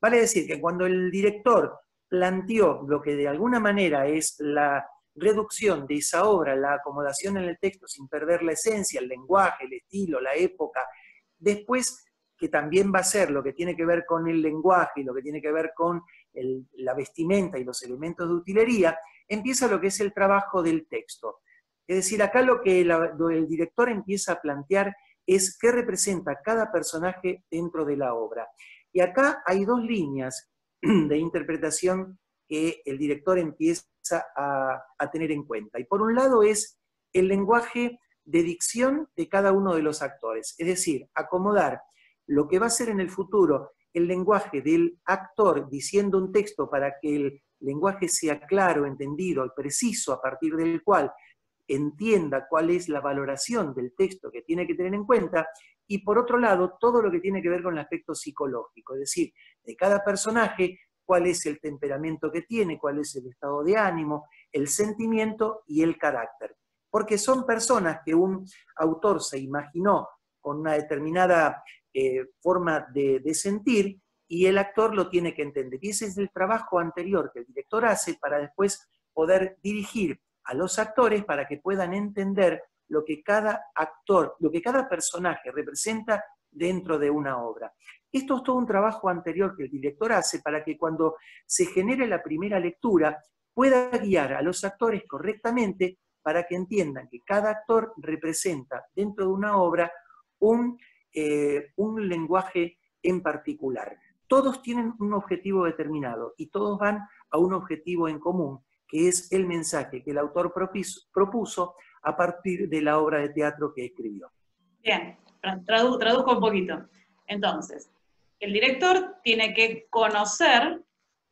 Vale decir que cuando el director planteó lo que de alguna manera es la reducción de esa obra, la acomodación en el texto sin perder la esencia, el lenguaje, el estilo, la época, después que también va a ser lo que tiene que ver con el lenguaje y lo que tiene que ver con la vestimenta y los elementos de utilería, empieza lo que es el trabajo del texto. Es decir, acá lo que el director empieza a plantear es qué representa cada personaje dentro de la obra. Y acá hay dos líneas de interpretación que el director empieza a tener en cuenta. Y por un lado es el lenguaje de dicción de cada uno de los actores, es decir, acomodar lo que va a ser en el futuro el lenguaje del actor diciendo un texto para que el lenguaje sea claro, entendido y preciso, a partir del cual entienda cuál es la valoración del texto que tiene que tener en cuenta, y por otro lado, todo lo que tiene que ver con el aspecto psicológico, es decir, de cada personaje, cuál es el temperamento que tiene, cuál es el estado de ánimo, el sentimiento y el carácter. Porque son personas que un autor se imaginó con una determinada forma de sentir, y el actor lo tiene que entender. Y ese es el trabajo anterior que el director hace para después poder dirigir a los actores para que puedan entender lo que cada actor, lo que cada personaje representa dentro de una obra. Esto es todo un trabajo anterior que el director hace para que cuando se genere la primera lectura pueda guiar a los actores correctamente para que entiendan que cada actor representa dentro de una obra un lenguaje en particular. Todos tienen un objetivo determinado y todos van a un objetivo en común, que es el mensaje que el autor propuso a partir de la obra de teatro que escribió. Bien, traduzco un poquito. Entonces, el director tiene que conocer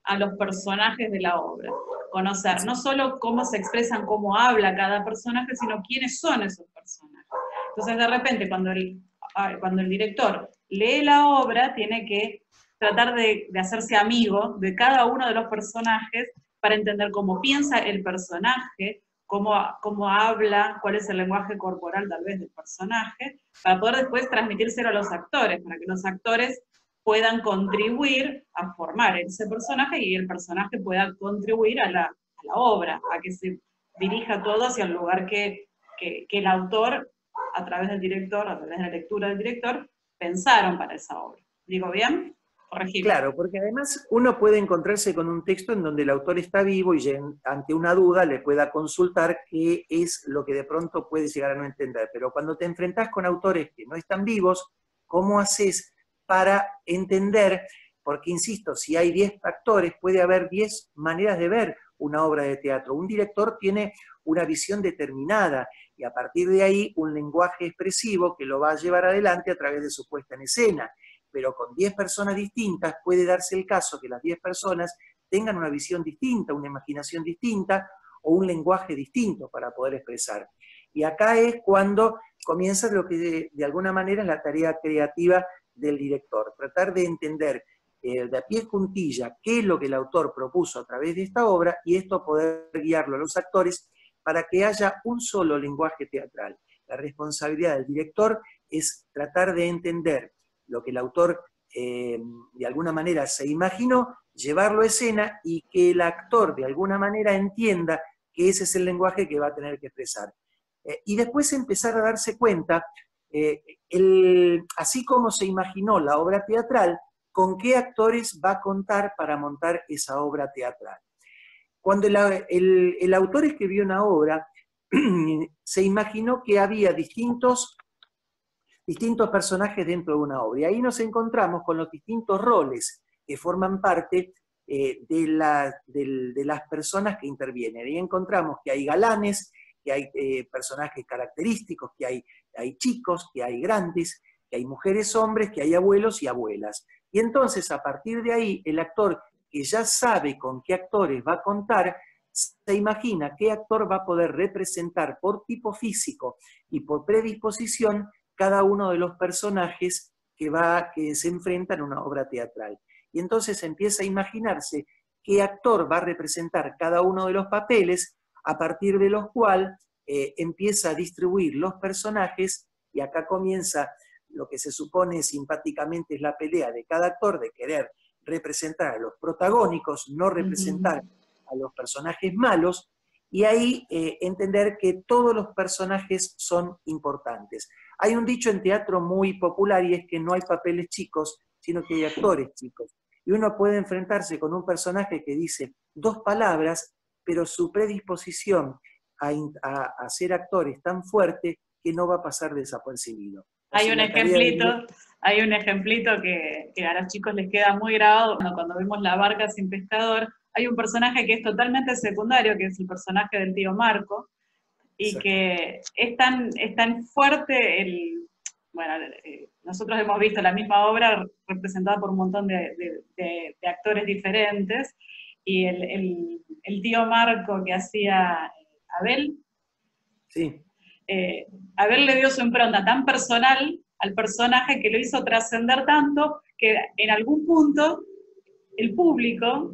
a los personajes de la obra. Conocer no solo cómo se expresan, cómo habla cada personaje, sino quiénes son esos personajes. Entonces, de repente, cuando el director lee la obra, tiene que tratar de hacerse amigo de cada uno de los personajes para entender cómo piensa el personaje, cómo habla, cuál es el lenguaje corporal tal vez del personaje, para poder después transmitírselo a los actores, para que los actores puedan contribuir a formar ese personaje y el personaje pueda contribuir a la obra, a que se dirija todo hacia el lugar que el autor, a través del director, a través de la lectura del director, pensaron para esa obra. ¿Digo bien? Corregime. Claro, porque además uno puede encontrarse con un texto en donde el autor está vivo y ante una duda le pueda consultar qué es lo que de pronto puede llegar a no entender. Pero cuando te enfrentás con autores que no están vivos, ¿cómo haces para entender? Porque, insisto, si hay 10 actores, puede haber 10 maneras de ver una obra de teatro. Un director tiene una visión determinada y a partir de ahí un lenguaje expresivo que lo va a llevar adelante a través de su puesta en escena. Pero con 10 personas distintas puede darse el caso que las 10 personas tengan una visión distinta, una imaginación distinta o un lenguaje distinto para poder expresar. Y acá es cuando comienza lo que de alguna manera es la tarea creativa del director, tratar de entender de a pie juntilla qué es lo que el autor propuso a través de esta obra y esto poder guiarlo a los actores para que haya un solo lenguaje teatral. La responsabilidad del director es tratar de entender lo que el autor de alguna manera se imaginó, llevarlo a escena y que el actor de alguna manera entienda que ese es el lenguaje que va a tener que expresar. Y después empezar a darse cuenta, así como se imaginó la obra teatral, con qué actores va a contar para montar esa obra teatral. Cuando el autor escribió una obra, se imaginó que había distintos personajes dentro de una obra. Y ahí nos encontramos con los distintos roles que forman parte de las personas que intervienen. Ahí encontramos que hay galanes, que hay personajes característicos, que hay chicos, que hay grandes, que hay mujeres, hombres, que hay abuelos y abuelas. Y entonces, a partir de ahí, el actor que ya sabe con qué actores va a contar, se imagina qué actor va a poder representar por tipo físico y por predisposición cada uno de los personajes que se enfrentan a una obra teatral. Y entonces empieza a imaginarse qué actor va a representar cada uno de los papeles, a partir de los cuales empieza a distribuir los personajes, y acá comienza lo que se supone simpáticamente es la pelea de cada actor de querer representar a los protagónicos, no representar a los personajes malos, y ahí entender que todos los personajes son importantes. Hay un dicho en teatro muy popular y es que no hay papeles chicos, sino que hay actores chicos. Y uno puede enfrentarse con un personaje que dice 2 palabras, pero su predisposición a ser actor es tan fuerte que no va a pasar desapercibido. Hay un ejemplito que a los chicos les queda muy grabado cuando vemos La barca sin pescador. Hay un personaje que es totalmente secundario, que es el personaje del tío Marco, y que es tan fuerte nosotros hemos visto la misma obra representada por un montón de actores diferentes, y el tío Marco que hacía Abel, sí. Abel le dio su impronta tan personal al personaje que lo hizo trascender tanto que en algún punto el público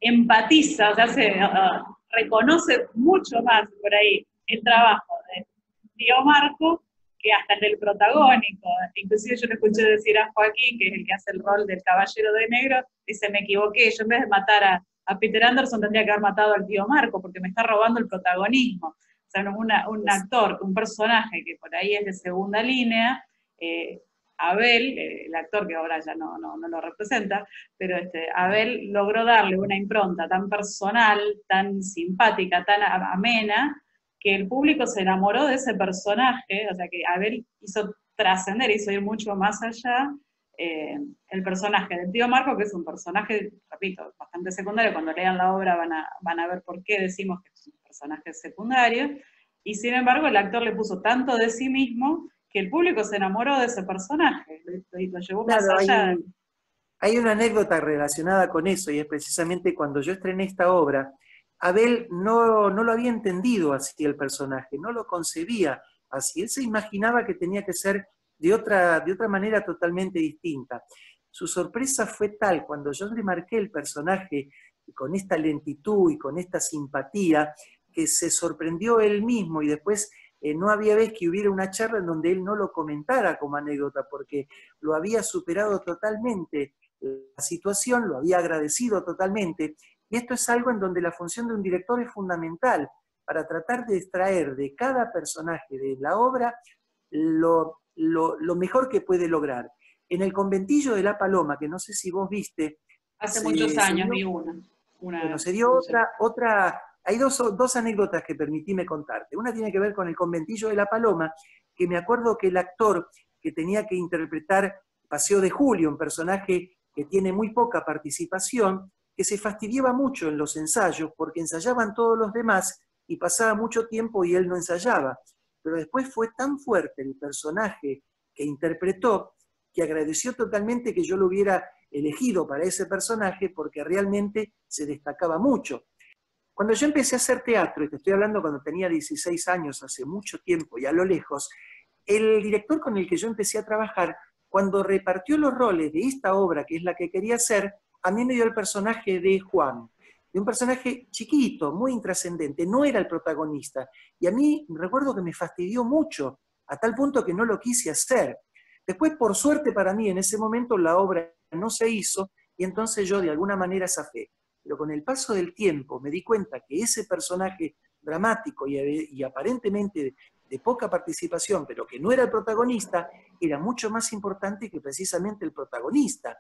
empatiza, o sea, reconoce mucho más por ahí el trabajo de tío Marco que hasta el del protagónico. Inclusive yo le escuché decir a Joaquín, que es el que hace el rol del caballero de negro, dice, me equivoqué, yo en vez de matar a Peter Anderson tendría que haber matado al tío Marco, porque me está robando el protagonismo. O sea, un actor, un personaje que por ahí es de segunda línea, Abel, el actor que ahora ya no lo representa, pero Abel logró darle una impronta tan personal, tan simpática, tan amena, que el público se enamoró de ese personaje, o sea que Abel hizo trascender, hizo ir mucho más allá el personaje del tío Marco, que es un personaje, repito, bastante secundario. Cuando lean la obra van a ver por qué decimos que es un personaje secundario, y sin embargo el actor le puso tanto de sí mismo que el público se enamoró de ese personaje, lo llevó más allá. Hay una anécdota relacionada con eso, y es precisamente cuando yo estrené esta obra, Abel no lo había entendido así el personaje, no lo concebía así, él se imaginaba que tenía que ser de otra manera totalmente distinta. Su sorpresa fue tal cuando yo le marqué el personaje con esta lentitud y con esta simpatía, que se sorprendió él mismo, y después no había vez que hubiera una charla en donde él no lo comentara como anécdota, porque lo había superado totalmente la situación, lo había agradecido totalmente, y esto es algo en donde la función de un director es fundamental, para tratar de extraer de cada personaje de la obra lo mejor que puede lograr. En El conventillo de la Paloma, que no sé si vos viste... Hace muchos años vi una. Bueno, se dio otra... Hay dos anécdotas que permitíme contarte. Una tiene que ver con El conventillo de la Paloma, que me acuerdo que el actor que tenía que interpretar Paseo de Julio, un personaje que tiene muy poca participación, que se fastidiaba mucho en los ensayos, porque ensayaban todos los demás y pasaba mucho tiempo y él no ensayaba. Pero después fue tan fuerte el personaje que interpretó, que agradeció totalmente que yo lo hubiera elegido para ese personaje, porque realmente se destacaba mucho. Cuando yo empecé a hacer teatro, y te estoy hablando cuando tenía 16 años, hace mucho tiempo y a lo lejos, el director con el que yo empecé a trabajar, cuando repartió los roles de esta obra, que es la que quería hacer, a mí me dio el personaje de Juan, de un personaje chiquito, muy intrascendente, no era el protagonista, y a mí recuerdo que me fastidió mucho, a tal punto que no lo quise hacer. Después, por suerte para mí, en ese momento la obra no se hizo, y entonces yo de alguna manera zafé. Pero con el paso del tiempo me di cuenta que ese personaje dramático y aparentemente de poca participación, pero que no era el protagonista, era mucho más importante que precisamente el protagonista.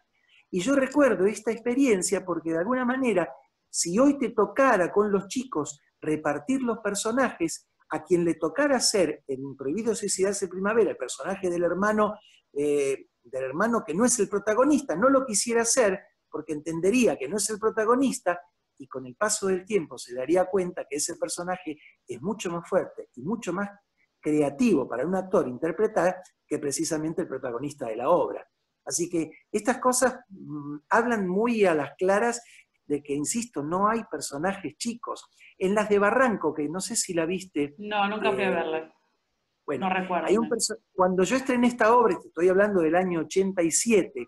Y yo recuerdo esta experiencia porque de alguna manera, si hoy te tocara con los chicos repartir los personajes, a quien le tocara ser en Prohibido Suicidarse en Primavera, el personaje del hermano que no es el protagonista, no lo quisiera hacer porque entendería que no es el protagonista, y con el paso del tiempo se daría cuenta que ese personaje es mucho más fuerte y mucho más creativo para un actor interpretar que precisamente el protagonista de la obra. Así que estas cosas hablan muy a las claras de que, insisto, no hay personajes chicos. En las de Barranco, que no sé si la viste... No, nunca fui a verla. Bueno, no recuerdo. Cuando yo estrené esta obra, estoy hablando del año 87,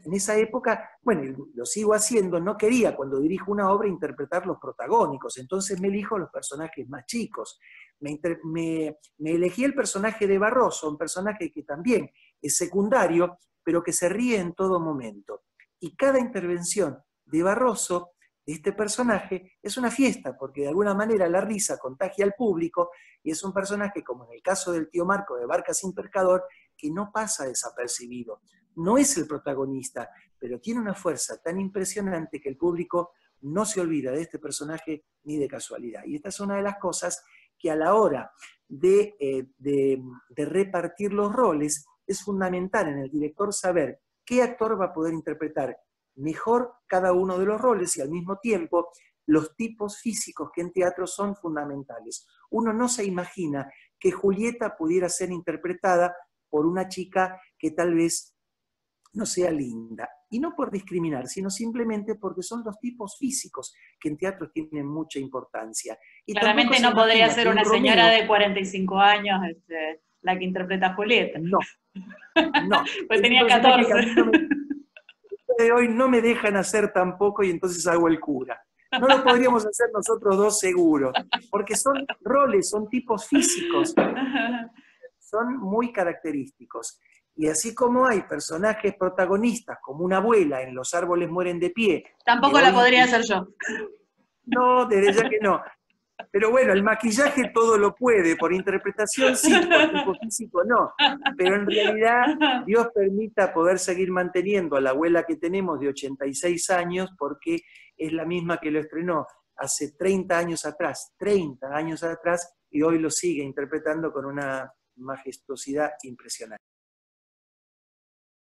en esa época, bueno, lo sigo haciendo, no quería cuando dirijo una obra interpretar los protagónicos, entonces me elijo los personajes más chicos. Me elegí el personaje de Barroso, un personaje que también es secundario, pero que se ríe en todo momento. Y cada intervención de Barroso, de este personaje, es una fiesta, porque de alguna manera la risa contagia al público, y es un personaje, como en el caso del tío Marco de Barca sin Pescador, que no pasa desapercibido. No es el protagonista, pero tiene una fuerza tan impresionante que el público no se olvida de este personaje ni de casualidad. Y esta es una de las cosas que a la hora de repartir los roles es fundamental en el director saber qué actor va a poder interpretar mejor cada uno de los roles y al mismo tiempo los tipos físicos que en teatro son fundamentales. Uno no se imagina que Julieta pudiera ser interpretada por una chica que tal vez no sea linda. Y no por discriminar, sino simplemente porque son los tipos físicos que en teatro tienen mucha importancia. Y claramente no podría ser una señora de 45 años la que interpreta a Julieta. No, no. Pues tenía 14. De hoy no me dejan hacer tampoco y entonces hago el cura. No lo podríamos hacer nosotros dos seguro, porque son roles, son tipos físicos, son muy característicos. Y así como hay personajes protagonistas, como una abuela en Los árboles mueren de pie. Tampoco la podría hacer yo. No, desde ya que no. Pero bueno, el maquillaje todo lo puede, por interpretación sí, por tipo físico no. Pero en realidad, Dios permita poder seguir manteniendo a la abuela que tenemos de 86 años, porque es la misma que lo estrenó hace 30 años atrás, y hoy lo sigue interpretando con una majestuosidad impresionante.